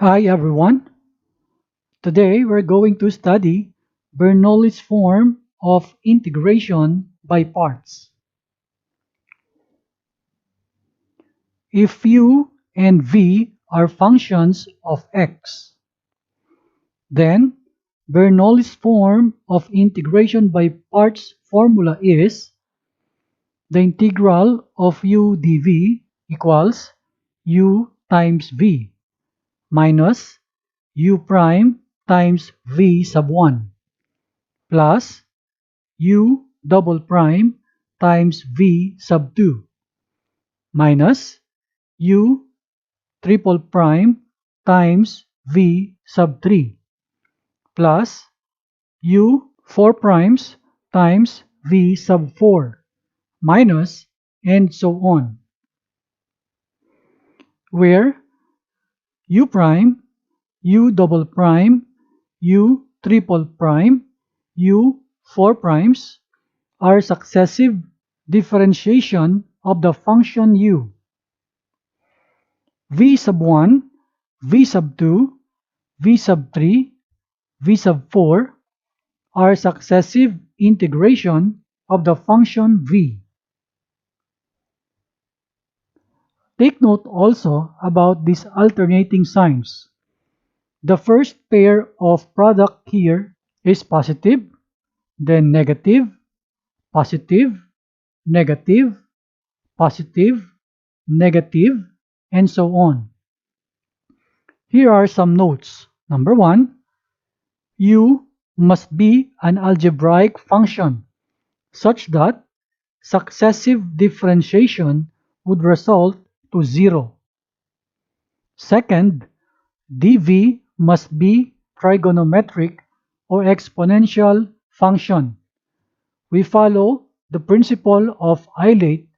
Hi everyone. Today we're going to study Bernoulli's form of integration by parts. If u and v are functions of x, then Bernoulli's form of integration by parts formula is the integral of u dv equals u times v minus u prime times v sub 1 plus u double prime times v sub 2 minus u triple prime times v sub 3 plus u 4 primes times v sub 4 minus and so on, where u prime, u double prime, u triple prime, u 4 primes are successive differentiation of the function u. V sub 1, V sub 2, V sub 3, V sub 4 are successive integration of the function v. Take note also about these alternating signs. The first pair of product here is positive, then negative, positive, negative, positive, negative, and so on. Here are some notes. Number 1, u must be an algebraic function such that successive differentiation would result to 0. Second, dv must be trigonometric or exponential function. We follow the principle of Eilate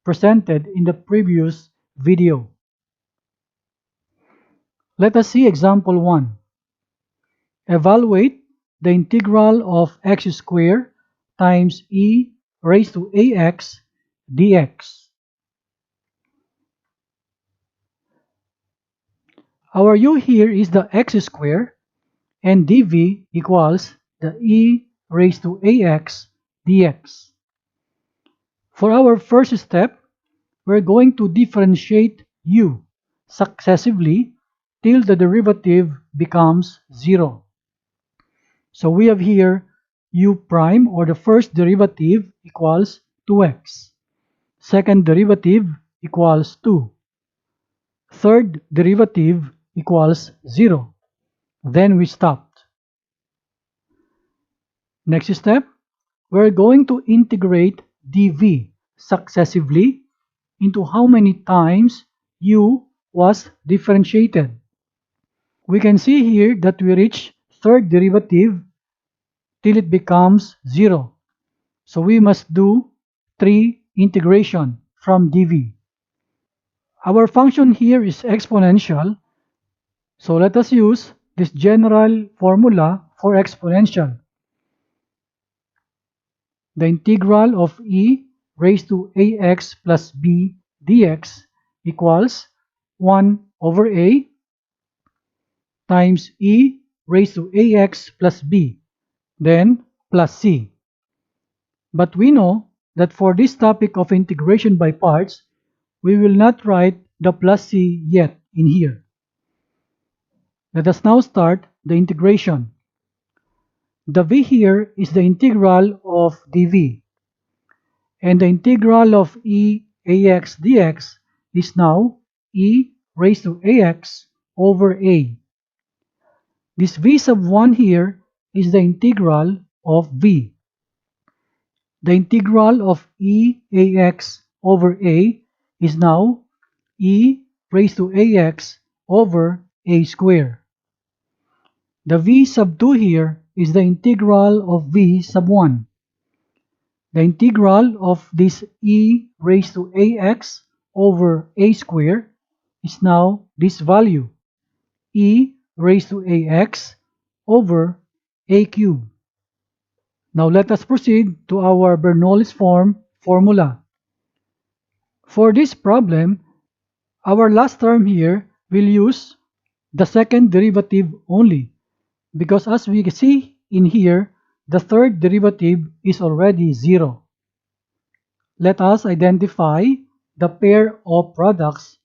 presented in the previous video. Let us see example 1. Evaluate the integral of x squared times e raised to ax dx. Our u here is the x squared and dv equals the e raised to ax dx. For our first step, we're going to differentiate u successively till the derivative becomes 0. So we have here u prime, or the first derivative, equals 2x. Second derivative equals 2. Third derivative equals 0. Then we stopped. Next step, we're going to integrate dv successively into how many times u was differentiated. We can see here that we reach third derivative till it becomes 0. So we must do 3 integration from dv. Our function here is exponential, so let us use this general formula for exponential. The integral of e raised to ax plus b dx equals 1 over a times e raised to ax plus b, then plus c. But we know that for this topic of integration by parts, we will not write the plus c yet in here. Let us now start the integration. The v here is the integral of dv, and the integral of e ax dx is now e raised to ax over a. This v sub 1 here is the integral of v. The integral of e ax over a is now e raised to ax over a squared. The v sub 2 here is the integral of v sub 1. The integral of this e raised to ax over a squared is now this value, e raised to ax over a cubed. Now let us proceed to our Bernoulli's form formula. For this problem, our last term here will use the second derivative only, because as we see in here, the third derivative is already 0. Let us identify the pair of products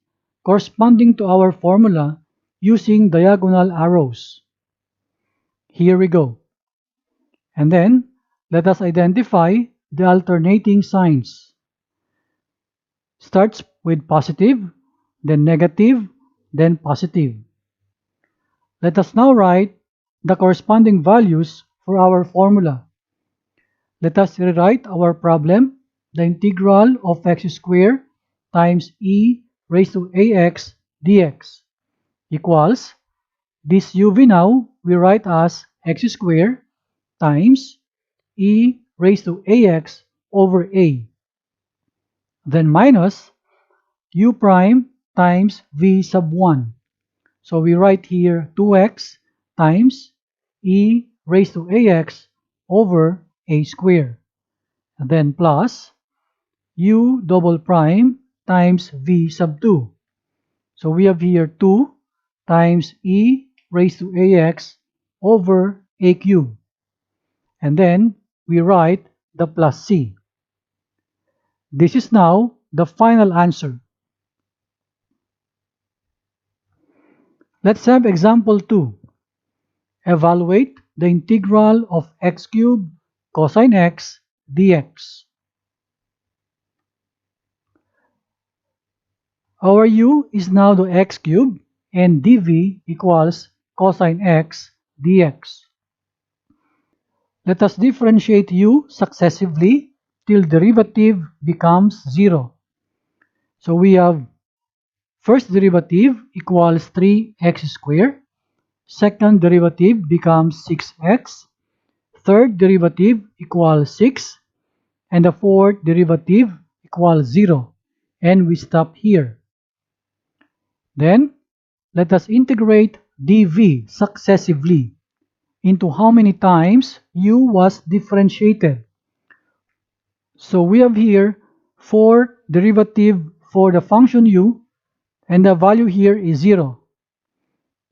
corresponding to our formula using diagonal arrows. Here we go. And then, let us identify the alternating signs. Starts with positive, then negative, then positive. Let us now write the corresponding values for our formula. Let us rewrite our problem, the integral of x squared times e raised to ax dx equals, this uv now we write as x squared times e raised to ax over a, then minus u prime times v sub 1. So we write here 2x times e raised to ax over a squared, and then plus u double prime times v sub 2. So we have here 2 times e raised to ax over a cube. And then we write the plus c. This is now the final answer. Let's have example 2. Evaluate the integral of x cubed cosine x dx. Our u is now the x cubed and dv equals cosine x dx. Let us differentiate u successively till derivative becomes 0. So we have first derivative equals 3x squared, second derivative becomes 6x, third derivative equals 6, and the fourth derivative equals 0, and we stop here. Then, let us integrate dv successively into how many times u was differentiated. So we have here 4 derivative for the function u, and the value here is 0.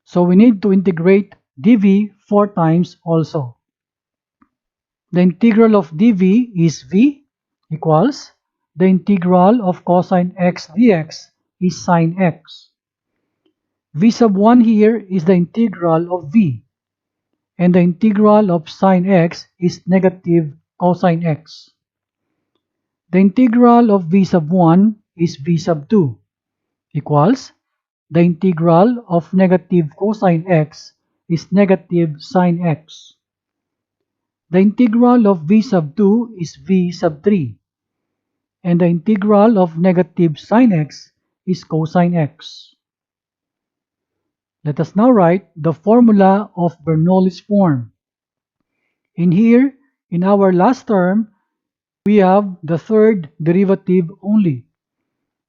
So we need to integrate dv 4 times also. The integral of dv is v equals the integral of cosine x dx is sine x. V sub 1 here is the integral of v, and the integral of sine x is negative cosine x. The integral of v sub 1 is v sub 2 equals the integral of negative cosine x is negative sine x. The integral of v sub 2 is v sub 3, and the integral of negative sine x is cosine x. Let us now write the formula of Bernoulli's form. In here, in our last term, we have the third derivative only,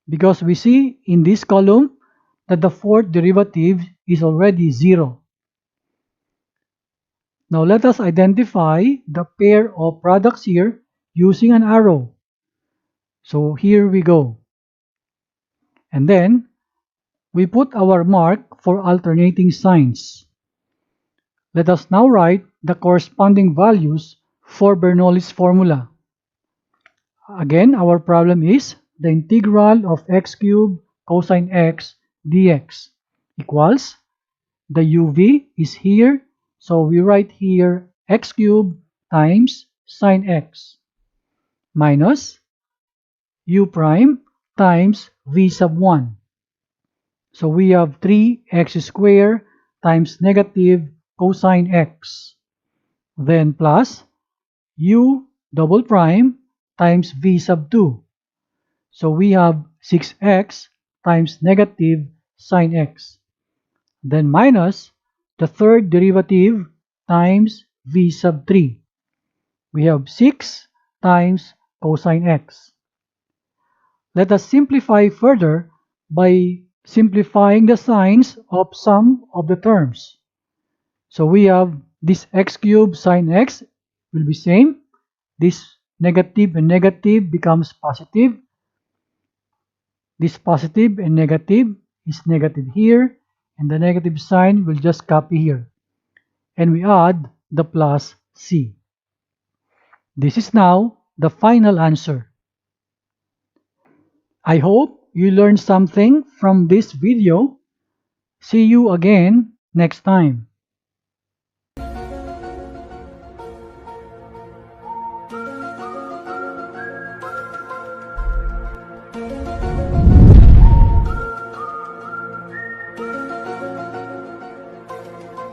because we see in this column that the fourth derivative is already 0. Now let us identify the pair of products here using an arrow. So here we go. And then we put our mark for alternating signs. Let us now write the corresponding values for Bernoulli's formula. Again, our problem is the integral of x cubed cosine x dx equals, the uv is here, so we write here x cubed times sine x minus u prime times v sub 1. So we have 3x squared times negative cosine x, then plus u double prime times v sub 2. So we have 6x times negative sine x, then minus the third derivative times v sub 3. We have 6 times cosine x. Let us simplify further by simplifying the signs of some of the terms. So we have this x cubed sine x will be same. This negative and negative becomes positive. This positive and negative is negative here, and the negative sign will just copy here. And we add the plus c. This is now the final answer. I hope you learned something from this video. See you again next time.